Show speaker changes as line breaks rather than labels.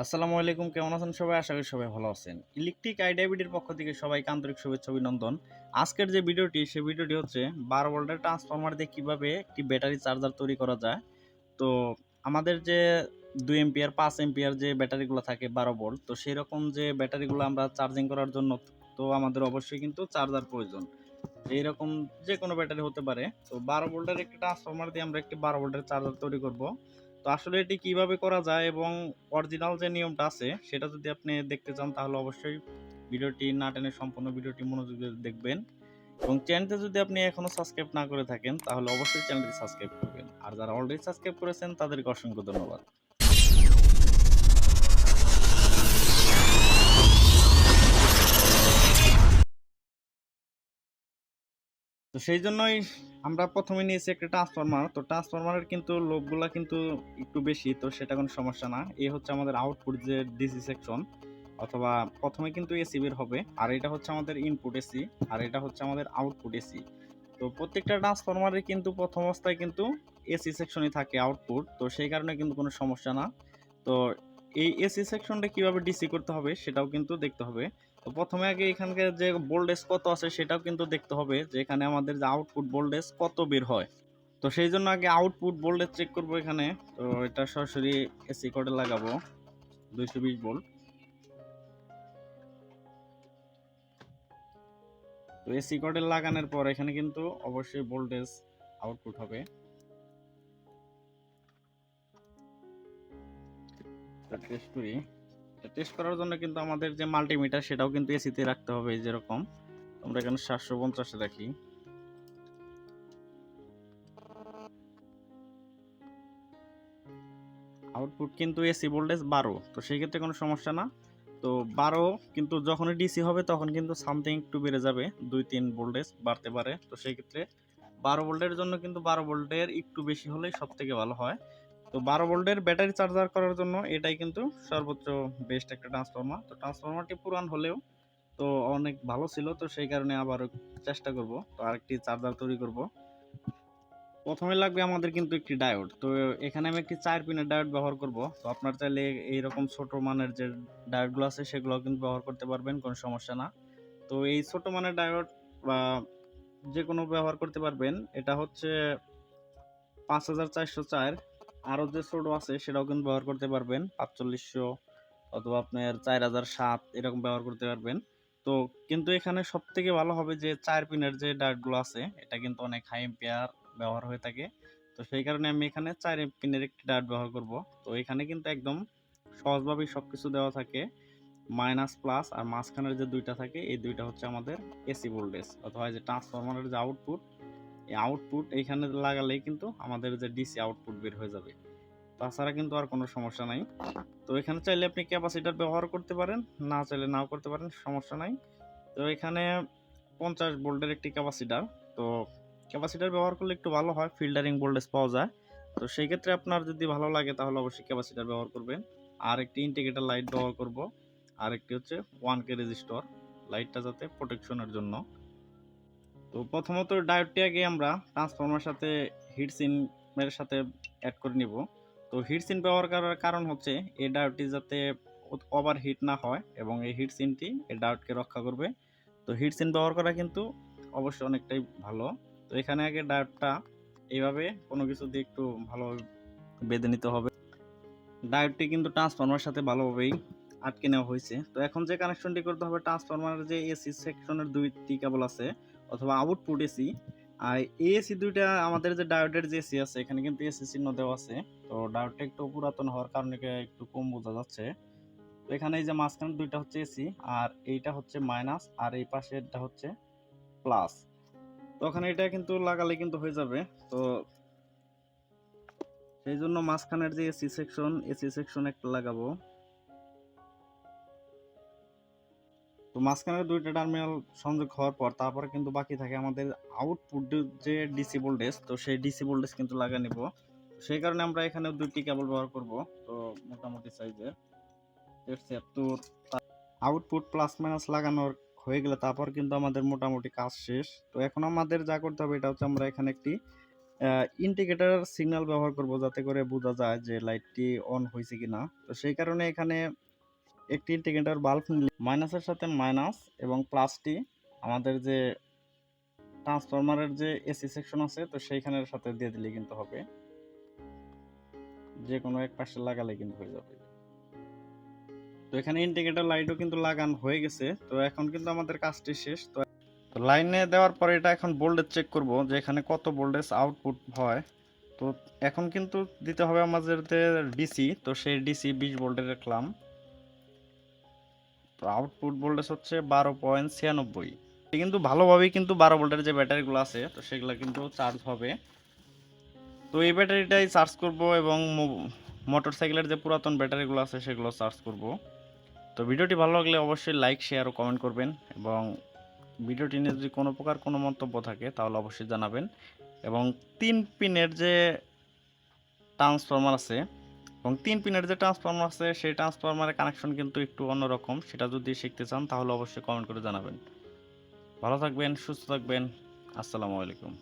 আসসালামু আলাইকুম, কেমন আছেন সবাই? আশা করি সবাই ভালো আছেন। ইলেকট্রিক আইডিয়াবিডির পক্ষ থেকে সবাইকে আন্তরিক শুভেচ্ছা অভিনন্দন। আজকের যে ভিডিওটি, সেই ভিডিওটি হচ্ছে 12 ভোল্টের ট্রান্সফরমার দিয়ে কিভাবে একটি ব্যাটারি চার্জার তৈরি করা যায়। তো আমাদের যে 2 এম্পিয়ার 5 এম্পিয়ার যে ব্যাটারিগুলো থাকে 12 ভোল্ট, তো সেই রকম যে ব্যাটারিগুলো আমরা চার্জিং করার জন্য তো আমাদের অবশ্যই কিন্তু চার্জার প্রয়োজন। এইরকম যে কোনো ব্যাটারি হতে পারে। তো 12 ভোল্টের একটি ট্রান্সফরমার দিয়ে আমরা একটি 12 ভোল্টের চার্জার তৈরি করব। তো আসলে এটি কিভাবে করা যায় এবং অরিজিনাল যে নিয়মটা আছে সেটা যদি আপনি দেখতে চান তাহলে অবশ্যই ভিডিওটি না টেনে সম্পূর্ণ ভিডিওটি মনোযোগ দিয়ে দেখবেন। এবং চ্যানেলটি যদি আপনি এখনো সাবস্ক্রাইব না করে থাকেন তাহলে অবশ্যই চ্যানেলটি সাবস্ক্রাইব করবেন। আর যারা অলরেডি সাবস্ক্রাইব করেছেন তাদেরকে অসংখ্য ধন্যবাদ। তো সেই জন্যই আমরা প্রথমে নিয়েছি একটা ট্রান্সফরমার। তো ট্রান্সফরমারের কিন্তু লোডগুলা কিন্তু একটু বেশি, তো সেটা কোনো সমস্যা না। এই হচ্ছে আমাদের আউটপুট যে ডিসি সেকশন, অথবা প্রথমে কিন্তু এসি বের হবে, আর এটা হচ্ছে আমাদের ইনপুট এসি, আর এটা হচ্ছে আমাদের আউটপুট এসি। তো প্রত্যেকটা ট্রান্সফরমারে কিন্তু প্রথম অবস্থায় কিন্তু এসি সেকশনই থাকে আউটপুট, তো সেই কারণে কিন্তু কোনো সমস্যা না। তো এই এসি সেকশনটা কিভাবে ডিসি করতে হবে সেটাও কিন্তু দেখতে হবে। তো প্রথমে আগে এখানকার যে ভোল্টেজ কত আছে সেটাও কিন্তু দেখতে হবে, যে এখানে আমাদের যে আউটপুট ভোল্টেজ কত বের হয়। তো সেই জন্য আগে আউটপুট ভোল্টেজ চেক করব এখানে। তো এটা সরাসরি এসি কোডে লাগাবো 220 ভোল্ট। তো এসি কোডে লাগানোর পর এখানে কিন্তু অবশ্যই ভোল্টেজ আউটপুট হবে। টেস্ট করি। টেস্ট করার জন্য কিন্তু আমাদের যে মাল্টিমিটার সেটাও কিন্তু এসিতে রাখতে হবে। যেরকম আমরা এখানে 750 রাখি। আউটপুট কিন্তু এসি ভোল্টেজ 12, তো সেই ক্ষেত্রে কোনো সমস্যা না। তো 12 কিন্তু যখনই ডিসি হবে তখন কিন্তু সামথিং একটু বেড়ে যাবে, 2-3 ভোল্টেজ বাড়তে পারে। তো সেই ক্ষেত্রে 12 ভোল্টের জন্য কিন্তু 12 ভোল্টের একটু বেশি হলেই সব থেকে ভালো হয়। তো 12 ভোল্টের ব্যাটারি চার্জার করার জন্য এটাই কিন্তু সর্বোচ্চ বেস্ট একটা ট্রান্সফরমার। তো ট্রান্সফরমারটি পুরান হলেও তো অনেক ভালো ছিল, তো সেই কারণে আবার চেষ্টা করব, তো আরেকটি চার্জার তৈরি করব। প্রথমে লাগবে আমাদের কিন্তু একটি ডায়োড। তো এখানে আমি একটি 4 পিনের ডায়োড ব্যবহার করব। তো আপনার চাইলে এইরকম ছোট মানের যে ডায়োডগুলো আছে সেগুলো কিন্তু ব্যবহার করতে পারবেন, কোনো সমস্যা না। তো এই ছোট মানের ডায়োড বা যে কোনো ব্যবহার করতে পারবেন। এটা হচ্ছে 5404, আরও যে ছোট আছে সেটাও কিন্তু ব্যবহার করতে পারবেন, 4500 অথবা আপনার 4007 এরকম ব্যবহার করতে পারবেন। তো কিন্তু এখানে সব থেকে ভালো হবে যে 4 পিনের যে ডায়োডগুলো আছে, এটা কিন্তু অনেক হাই এম্পিয়ার ব্যবহার হয়ে থাকে। তো সেই কারণে আমি এখানে 4 পিনের একটি ডায়োড ব্যবহার করব। তো এখানে কিন্তু একদম সহজভাবেই সবকিছু দেওয়া থাকে, মাইনাস প্লাস, আর মাঝখানের যে দুইটা থাকে এই দুইটা হচ্ছে আমাদের এসি ভোল্টেজ, অথবা যে ট্রান্সফরমারের যে আউটপুট, এই আউটপুট এইখানে লাগালেই কিন্তু আমাদের যে ডিসি আউটপুট বের হয়ে যাবে। তাছাড়া কিন্তু আর কোনো সমস্যা নাই। তো এখানে চাইলে আপনি ক্যাপাসিটর ব্যবহার করতে পারেন, না চাইলে নাও করতে পারেন, সমস্যা নাই। তো এখানে 50 ভোল্টের একটি ক্যাপাসিটর। তো ক্যাপাসিটর ব্যবহার করলে একটু ভালো হয়, ফিল্টারিং ভোল্টেজ পাওয়া যায়। তো সেই ক্ষেত্রে আপনার যদি ভালো লাগে তাহলে অবশ্যই ক্যাপাসিটর ব্যবহার করবেন। আর একটি ইন্ডিকেটর লাইট ব্যবহার করব, আর একটি হচ্ছে 1K রেজিস্টর, লাইটটা যাতে প্রোটেকশনের জন্য। তো প্রথমত ডায়োডটি আগে আমরা ট্রান্সফরমার সাথে হিটসিনের সাথে অ্যাড করে নিব। তো হিটসিন ব্যবহার করার কারণ হচ্ছে এই ডায়োডটি যাতে ওভার হিট না হয়, এবং এই হিটসিনটি এই ডায়োডকে রক্ষা করবে। তো হিটসিন ব্যবহার করা কিন্তু অবশ্যই অনেকটাই ভালো। তো এখানে আগে ডায়োডটা এইভাবে কোনো কিছু দিয়ে একটু ভালোভাবে বেঁধে নিতে হবে। ডায়োডটি কিন্তু ট্রান্সফরমারের সাথে ভালোভাবেই আটকে নেওয়া হয়েছে। তো এখন যে কানেকশনটি করতে হবে, ট্রান্সফরমারের যে এসি সেকশনের দুইটি কেবল আছে, অথবা আউটপুট এসি, আর এই এসি দুইটা আমাদের যে ডায়োডের যে এসি আছে এখানে কিন্তু এসি চিহ্ন দেওয়া আছে। তো ডায়োডটা একটু পুরাতন হওয়ার কারণে একটু কম বোঝা যাচ্ছে। তো এখানে এই যে মাঝখানে দুইটা হচ্ছে এসি, আর এইটা হচ্ছে মাইনাস, আর এই পাশেরটা হচ্ছে প্লাস। তো ওখানে এটা কিন্তু লাগালে কিন্তু হয়ে যাবে। তো সেই জন্য মাঝখানের যে এসি সেকশন একটা লাগাবো। তো মাঝখানের দুইটা টার্মিনাল সংযোগ হওয়ার পর তারপরে কিন্তু বাকি থাকে আমাদের আউটপুট যে ডিসি ভোল্টেজ। তো সেই ডিসি ভোল্টেজ কিন্তু লাগা নিব। সেই কারণে আমরা এখানে দুইটি কেবল ব্যবহার করব। তো মোটামুটি সাইজের 73। আউটপুট প্লাস মাইনাস লাগানোর হয়ে গেলে তারপর কিন্তু আমাদের মোটামুটি কাজ শেষ। তো এখন আমাদের যা করতে হবে এটা হচ্ছে আমরা এখানে একটি ইন্ডিকেটর সিগন্যাল ব্যবহার করব যাতে করে বোঝা যায় যে লাইটটি অন হয়েছে কিনা। তো সেই কারণে এখানে একটি ইন্ডিকেটর বাল্ব নিলে মাইনাসের সাথে মাইনাস এবং প্লাসটি আমাদের যে ট্রান্সফরমারের যে এসি সেকশন আছে তো সেইখানের সাথে দিয়ে দিলে কিন্তু হবে, যে কোনো এক পাশে লাগালে কিন্তু হয়ে যাবে। তো এখানে ইন্ডিকেটর লাইটও কিন্তু লাগানো হয়ে গেছে। তো এখন কিন্তু আমাদের কাজটি শেষ। তো লাইনে দেওয়ার পরে এটা এখন ভোল্টেজ চেক করব যে এখানে কত ভোল্টেজ আউটপুট হয়। তো এখন কিন্তু দিতে হবে আমাদের ডিসি, তো সেই ডিসি 20 ভোল্টের রাখলাম। তো আউটপুট ভোল্টেজ হচ্ছে 12.96। কিন্তু ভালোভাবেই কিন্তু 12 ভোল্টের যে ব্যাটারিগুলো আছে তো সেগুলো কিন্তু চার্জ হবে। তো এই ব্যাটারিটাই চার্জ করব এবং মোটরসাইকেলের যে পুরাতন ব্যাটারিগুলো আছে সেগুলো চার্জ করব। তো ভিডিওটি ভালো লাগলে অবশ্যই লাইক, শেয়ার ও কমেন্ট করবেন এবং ভিডিওটি নিয়ে যদি কোনো প্রকার কোনো মন্তব্য থাকে তাহলে অবশ্যই জানাবেন। এবং 3 পিনের যে ট্রান্সফরমার আছে এবং 3 পিনের যে ট্রান্সফরমার আছে সেই ট্রান্সফরমারের কানেকশন কিন্তু একটু অন্যরকম, সেটা যদি শিখতে চান তাহলে অবশ্যই কমেন্ট করে জানাবেন। ভালো থাকবেন, সুস্থ থাকবেন। আসসালামু আলাইকুম।